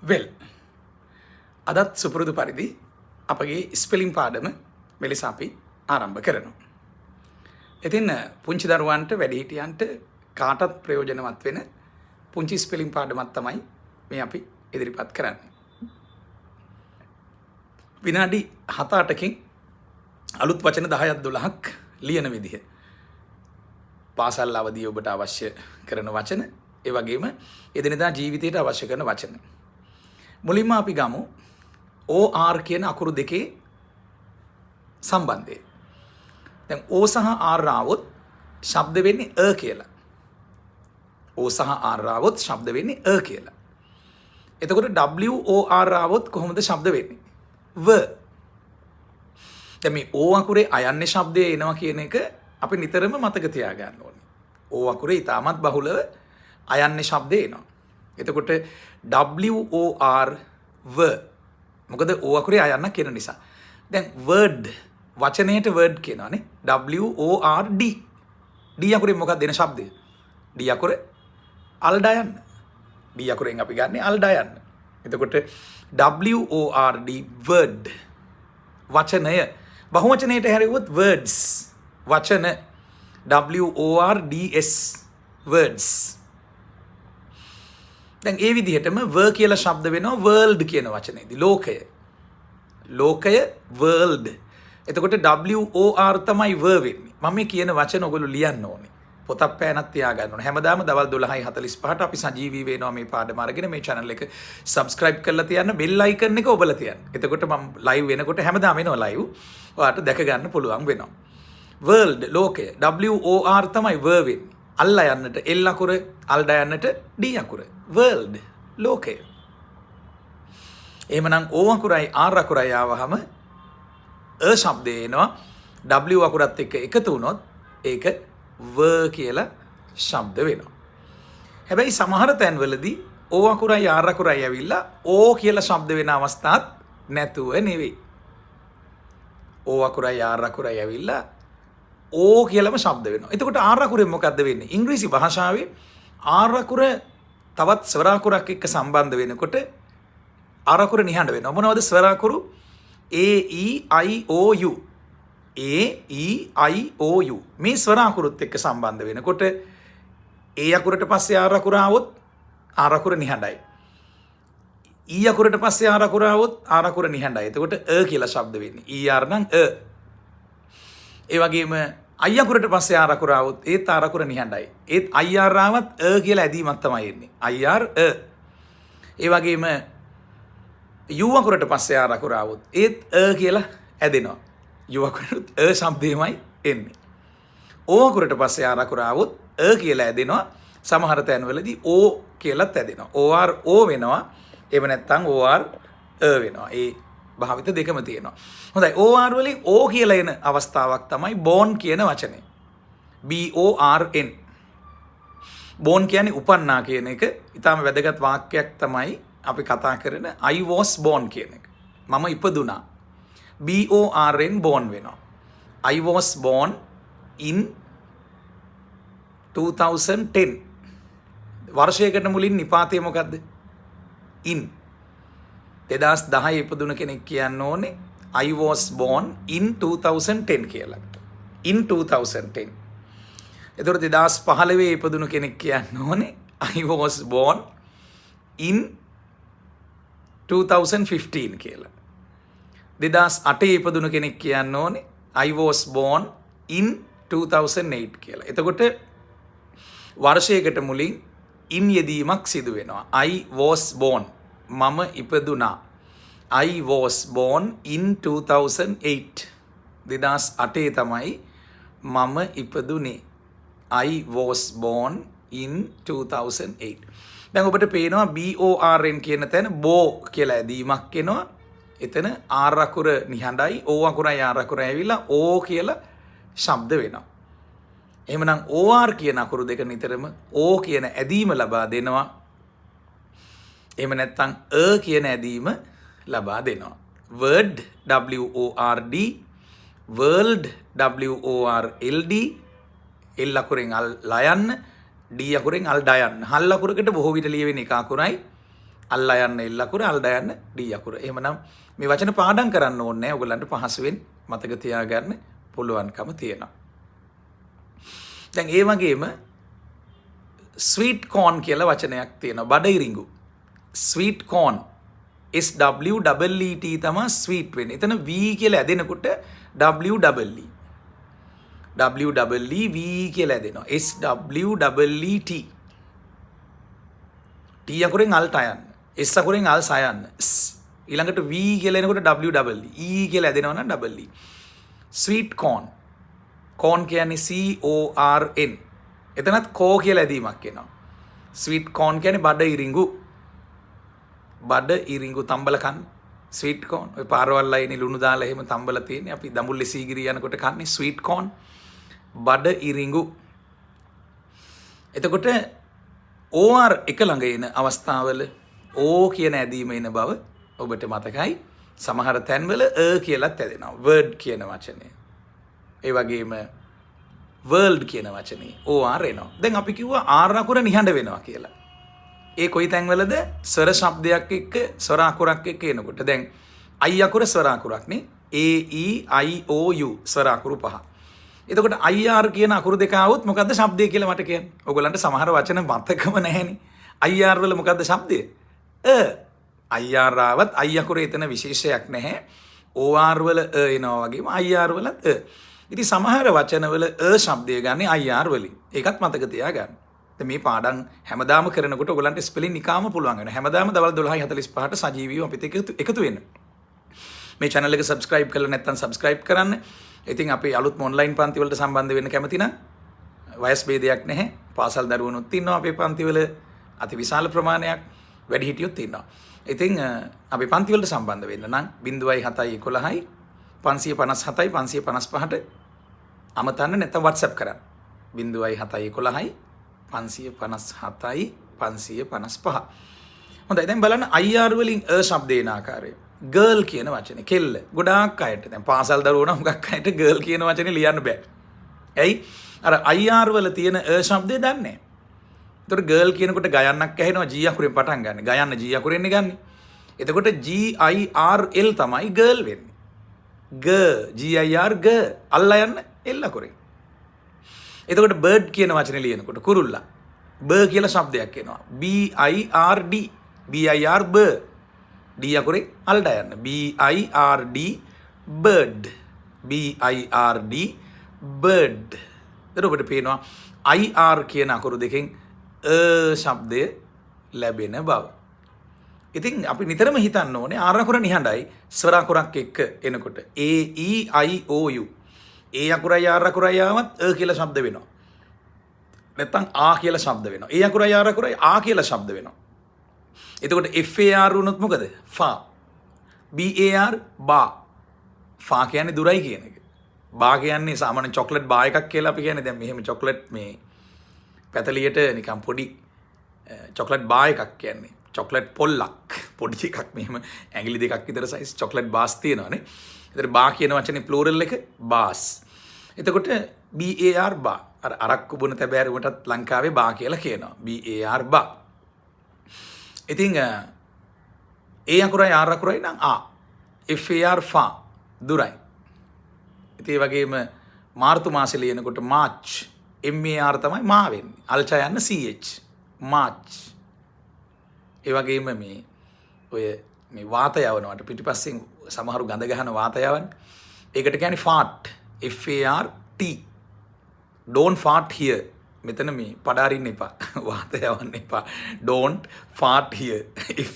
වෙල් අදත් සුපුරුදු පරිදි අපගේ ස්පෙලිං පාඩම මෙලෙස අපි ආරම්භ කරනවා. ඉතින් පුංචි දරුවන්ට වැඩිහිටියන්ට කාටත් ප්‍රයෝජනවත් වෙන පුංචි ස්පෙලිං පාඩමක් තමයි මේ අපි ඉදිරිපත් කරන්නේ. විනාඩි 7-8කින් අලුත් වචන 10ක් 12ක් ලියන විදිහ. පාසල් අවදී ඔබට අවශ්‍ය කරන වචන, ඒ වගේම එදිනෙදා ජීවිතයට අවශ්‍ය කරන වචන. මුලින්ම අපි ගමු OR කියන අකුරු දෙකේ සම්බන්ධය. දැන් O සහ R ආවොත් ශබ්ද වෙන්නේ අ කියලා. O සහ R ආවොත් ශබ්ද වෙන්නේ අ කියලා. එතකොට WOR ආවොත් කොහොමද ශබ්ද වෙන්නේ? ව. දැන් මේ O අකුරේ අයන්නේ ශබ්දය එනවා කියන එක අපි නිතරම මතක තියාගන්න ඕනේ. O අකුරේ ඉතාමත් බහුලව අයන්නේ ශබ්දය එනවා. එතකොට WOR ව. මොකද O අකුරේ අයන්න කියන නිසා. දැන් word වචනයට word කියනවානේ. WORD. D අකුරෙන් මොකක්ද දෙන ශබ්දය? D අකුර අල්ඩයන්න. D අකුරෙන් අපි ගන්නේ අල්ඩයන්න. එතකොට WORD word වචනය. බහුවචනයට හැරෙව්වොත් words වචන. WORDS words. දැන් ඒ විදිහටම ව කියලා ශබ්ද වෙනවා world කියන වචනේදී. ලෝකය. ලෝකය world. එතකොට WOR තමයි ව වෙන්නේ. මම මේ කියන වචන ඔයගොල්ලෝ ලියන්න ඕනේ. පොතක් පෑනක් තියාගන්න ඕනේ. හැමදාම දවල් 12:45ට අපි සජීවී වෙනවා මේ පාඩම අරගෙන. මේ channel එක subscribe කරලා තියන්න, bell icon එක ඔබලා තියන්න. එතකොට මම live වෙනකොට හැමදාම එනවා live. ඔයාලට දැක ගන්න පුළුවන් වෙනවා. world ලෝකය. WOR තමයි ව වෙන්නේ. අල්ලා යන්නට L අකුර, අල්ඩා යන්නට D අකුර. world ලෝකය. එහෙමනම් O අකුරයි R අකුරයි ආවහම අ ශබ්දය එනවා. W අකුරත් එක්ක එකතු වුණොත් ඒක ව කියලා ශබ්ද වෙනවා. හැබැයි සමහර තැන්වලදී O අකුරයි R අකුරයි ඇවිල්ලා O කියලා ශබ්ද වෙන අවස්ථාත් නැතුව නෙවෙයි. O අකුරයි R අකුරයි ඇවිල්ලා O කියලාම ශබ්ද වෙනවා. එතකොට R අකුරෙන් මොකද්ද වෙන්නේ? ඉංග්‍රීසි භාෂාවේ R අකුර තවත් ස්වර අකුරක් එක්ක සම්බන්ධ වෙනකොට R අකුර නිහඬ වෙනවා. මොනවද ස්වර අකුරු? A E I O U. A E I O U. මේ ස්වර අකුරුත් එක්ක සම්බන්ධ වෙනකොට A අකුරට පස්සේ R අකුර ආවොත් R අකුර නිහඬයි. E අකුරට පස්සේ R අකුර ආවොත් R අකුර නිහඬයි. එතකොට අ කියලා ශබ්ද වෙන්නේ. ER නම් අ. ඒ වගේම I අකුරට පස්සේ R අකුර ආවොත් ඒත් R අකුර නිහඬයි. ඒත් IR ආවත් අ කියලා ඇදීමක් තමයි එන්නේ. IR අ. ඒ වගේම U අකුරට පස්සේ R අකුර ආවොත් ඒත් අ කියලා ඇදෙනවා. U අකුරට අ ශබ්දෙමයි එන්නේ. O අකුරට පස්සේ R අකුර ආවොත් අ කියලා ඇදෙනවා. සමහර තැන්වලදී O කියලාත් ඇදෙනවා. OR O වෙනවා. එහෙම නැත්නම් OR අ වෙනවා. ඒ භාවිත දෙකම තියෙනවා. හොඳයි. OR වලින් O කියලා එන අවස්ථාවක් තමයි born කියන වචනේ. BORN. born කියන්නේ උපන්නා කියන එක. ඊටාම වැදගත් වාක්‍යයක් තමයි අපි කතා කරන I was born කියන එක. මම ඉපදුනා. BORN born වෙනවා. I was born in 2010. වර්ෂයකට මුලින් නිපාතය මොකද්ද? in. 2010 ඉපදුන කෙනෙක් කියන්න ඕනේ I was born in 2010 කියලා. in 2010. එතකොට 2015 ඉපදුන කෙනෙක් කියන්න ඕනේ I was born in 2015 කියලා. 2008 ඉපදුන කෙනෙක් කියන්න ඕනේ I was born in 2008 කියලා. එතකොට වර්ෂයකට මුලින් in යෙදීමක් සිදු වෙනවා. I was born මම ඉපදුනා. I was born in 2008. 2008 තමයි මම ඉපදුනේ. I was born in 2008. දැන් ඔබට පේනවා BORN කියන තැන බෝ කියලා ඇදීමක් එනවා. එතන R අකුර නිහඬයි. O අකුරයි R අකුරයි ඇවිල්ලා O කියලා ශබ්ද වෙනවා. එහෙමනම් OR කියන අකුරු දෙක නිතරම O කියන ඇදීම ලබා දෙනවා. එහෙම නැත්නම් අ කියන ඇදීම ලබා දෙනවා. word WORD, world WORLD, L අකුරෙන් අල්ලා යන්න, D අකුරෙන් අල්ඩා යන්න. හල් අකුරකට බොහෝ විට ලියවෙන එක අකුරයි අල්ලා යන්න එල් අකුර, අල්ලා යන්න ඩී අකුර. එහෙමනම් මේ වචන පාඩම් කරන්න ඕනේ නැහැ. ඔයගලන්ට පහසුවෙන් මතක තියාගන්න පුළුවන්කම තියෙනවා. දැන් ඒ වගේම ස්වීට් කෝන් කියලා වචනයක් තියෙනවා. බඩඉරිඟු. ස්වීට් කෝන් SWEET තමයි ස්වීට් වෙන්නේ. එතන V කියලා ඇදෙනකොට WEE. WEEV කියලා ඇදෙනවා. SWEET. T අකුරෙන් අල්ට යන්න. S අකුරෙන් අල් සයන්න. ඊළඟට V කියලා එනකොට WEE. E කියලා ඇදෙනවා නම් EE. ස්වීට් කෝන්. කෝන් කියන්නේ CORN. එතනත් කෝ කියලා ඇදීමක් එනවා. ස්වීට් කෝන් කියන්නේ බඩඉරිඟු. බඩඉරිඟු තම්බල කන්න. ස්වීට් කෝන්. ඔය පාරවල් ලයිනේ ලුණු දාලා එහෙම තම්බල තියෙන්නේ. අපි දඹුල්ලේ සීගිරිය යනකොට කන්නේ ස්වීට් කෝන්. බඩඉරිඟු. එතකොට OR එක ළඟ එන අවස්ථාවල O කියන ඇදීම එන බව ඔබට මතකයි. සමහර තැන්වල කියලාත් ඇදෙනවා. වර්ඩ් කියන වචනේ. ඒ වගේම වර්ල්ඩ් කියන වචනේ OR එනවා. දැන් අපි කිව්වා R අකුර නිහඬ වෙනවා කියලා. ඒ කොයි තැන්වලද? ස්වර ශබ්දයක් එක්ක ස්වර අකුරක් එක්ක එනකොට. දැන් I අකුර ස්වර අකුරක් නේ. AEIOU ස්වර අකුරු 5. එතකොට IR කියන අකුරු දෙක આવුත් මොකද්ද ශබ්දය කියලා මට කියන්න. ඔයගලන්ට සමහර වචන මතකම නැහැනේ. IR වල මොකද්ද ශබ්දය? IR ආවත් I අකුරේ එතන විශේෂයක් නැහැ. OR වල එනවා වගේම IR වලත් ඉතින් සමහර වචනවල ශබ්දය ගන්න IR වලින්. ඒකත් මතක තියාගන්න. මේ පාඩම් හැමදාම කරනකොට ඔයගලන්ට ස්පෙලිං නිකාම පුළුවන් වෙනවා. හැමදාම දවල් 12:45ට සජීවීව අපිට එකතු වෙන්න. මේ channel එක subscribe කරලා නැත්නම් subscribe කරන්න. ඉතින් අපි අලුත් ඔන්ලයින් පන්ති වලට සම්බන්ධ වෙන්න කැමති නම් වයස් ભેදයක් නැහැ. පාසල් දරුවනුත් ඉන්නවා අපේ පන්ති වල අති විශාල ප්‍රමාණයක්. වැඩිහිටියොත් ඉන්නවා. ඉතින් අපි පන්ති වලට සම්බන්ධ වෙන්න නම් 0711 557 555ට අමතන්න නැත්නම් WhatsApp කරන්න. 0711 557 555. හොඳයි දැන් බලන්න IR වලින් ශබ්දේන ආකාරය. ගර්ල් කියන වචනේ කෙල්ල. ගොඩාක් අයට දැන් පාසල් දරුවෝ නම් හුඟක් අයට ගර්ල් කියන වචනේ ලියන්න බෑ. ඇයි? අර IR වල තියෙන ශබ්දේ දන්නේ නැහැ. ඒතර ගර්ල් කියනකොට ගයන්නක් ඇහෙනවා G අකුරෙන් පටන් ගන්න. ගයන්න G අකුරෙන් ගන්නේ. එතකොට GIRL තමයි ගර්ල් වෙන්නේ. GIR G අල්ලා යන්න L අකුරෙන්. එතකොට බර්ඩ් කියන වචනේ ලියනකොට කුරුල්ලා. බ කියලා ශබ්දයක් එනවා. BIRD. BIR බ. D අකුරෙන් අල්ට යන්න. BIRD bird. BIRD bird. එතකොට ඔබට පේනවා IR කියන අකුරු දෙකෙන් ශබ්දය ලැබෙන බව. ඉතින් අපි නිතරම හිතන්න ඕනේ R අකුර නිහඬයි ස්වර අකුරක් එක්ක එනකොට AEIOU. ඒ අකුරයි R අකුරයි ආවත් කියලා ශබ්ද වෙනවා. නැත්තම් ආ කියලා ශබ්ද වෙනවා. ඒ අකුරයි R අකුරයි ආ කියලා ශබ්ද වෙනවා. එතකොට FAR වුණොත් මොකද? ෆා. BAR බා. ෆා කියන්නේ දුරයි කියන එක. බා කියන්නේ සාමාන්‍ය චොක්ලට් බා එකක් කියලා අපි කියන්නේ. දැන් මෙහෙම චොක්ලට් මේ පැතලියට නිකන් පොඩි චොක්ලට් බා එකක් කියන්නේ. චොක්ලට් පොල්ලක් පොඩි එකක් මෙහෙම ඇඟිලි දෙකක් විතර සයිස් චොක්ලට් බාස් තියෙනවානේ. ඒතර බා කියන වචනේ ප්ලූරල් එක බාස්. එතකොට BAR බා. අර අරක්කු බොන තැබෑරුමටත් ලංකාවේ බා කියලා කියනවා. BAR බා. ඉතින් ඒ අකුරයි R අකුරයි නම් ආ. FAR far දුරයි. ඉතින් ඒ වගේම මාර්තු මාසෙ ලියනකොට මාර්ච් MAR තමයි මා වෙන්නේ. අල්චා යන්න CH මාර්ච්. ඒ වගේම මේ ඔය මේ වාත යවනවට පිටිපස්සෙන් සමහරු ගඳ ගහන වාත යවන්නේ. ඒකට කියන්නේ fart. FART. Don't fart here. මෙතන මේ පඩාරින්න එපා. වාත යවන්න එපා. Don't fart here.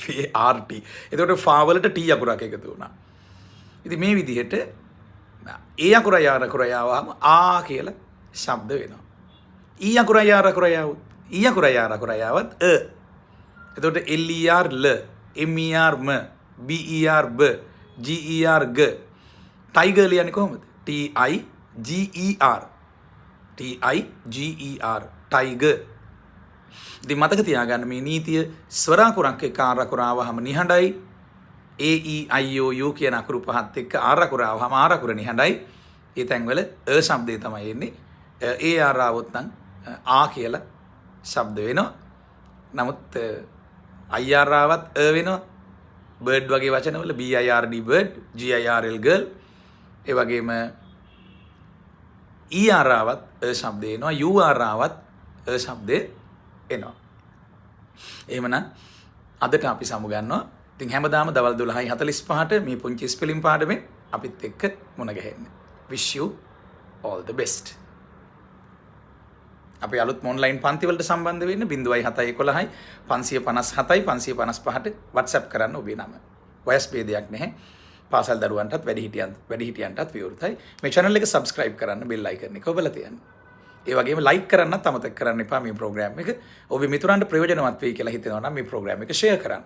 FART. එතකොට ෆා වලට T අකුරක් එකතු වුණා. ඉතින් මේ විදිහට ඒ අකුරයි R අකුරයි ආවම ආ කියලා ශබ්ද වෙනවා. E අකුරයි R අකුරයි ආවොත් E අකුරයි R අකුරයි ආවත් එතකොට LER ල MER ම BER බ GER ග ටයිගර් ලියන්නේ කොහොමද? TIGER Tiger. ඉතින් මතක තියාගන්න මේ නීතිය ස්වර අකුරක් එක්ක R අකුර ආවහම නිහඬයි. AEIOU කියන අකුරු පහත් එක්ක R අකුර ආවහම R අකුර නිහඬයි. ඒ තැන්වල ශබ්දය තමයි එන්නේ. AR ආවොත් නම් ආ කියලා ශබ්ද වෙනවා. නමුත් IR ආවත් වෙනවා. බර්ඩ් වගේ වචනවල BIRD බර්ඩ්, GIRL ගර්ල්. ඒ වගේම ER ආවත් ශබ්දේ එනවා. UR ආවත් ශබ්දේ එනවා. එහෙමනම් අදට අපි සමුගන්නවා. ඉතින් හැමදාම දවල් 12:45ට මේ පුංචි ස්පෙලිං පාඩමෙන් අපිත් එක්ක මුණ ගැහෙන්න. Wish you all the best. අපි අලුත් ඔන්ලයින් පන්ති වලට සම්බන්ධ වෙන්න 0711 557 555ට WhatsApp කරන්න ඔබේ නම. වයස් ભેදයක් නැහැ. පාසල් දරුවන්ටත් වැඩිහිටියන්ටත් විවෘතයි. මේ channel එක subscribe කරන්න bell icon එක ඔබලා තියන්න. ඒ වගේම like කරන්නත් අමතක කරන්න එපා මේ program එක. ඔබේ මිතුරන්ට ප්‍රයෝජනවත් වෙයි කියලා හිතෙනවා නම් මේ program එක share කරන්න.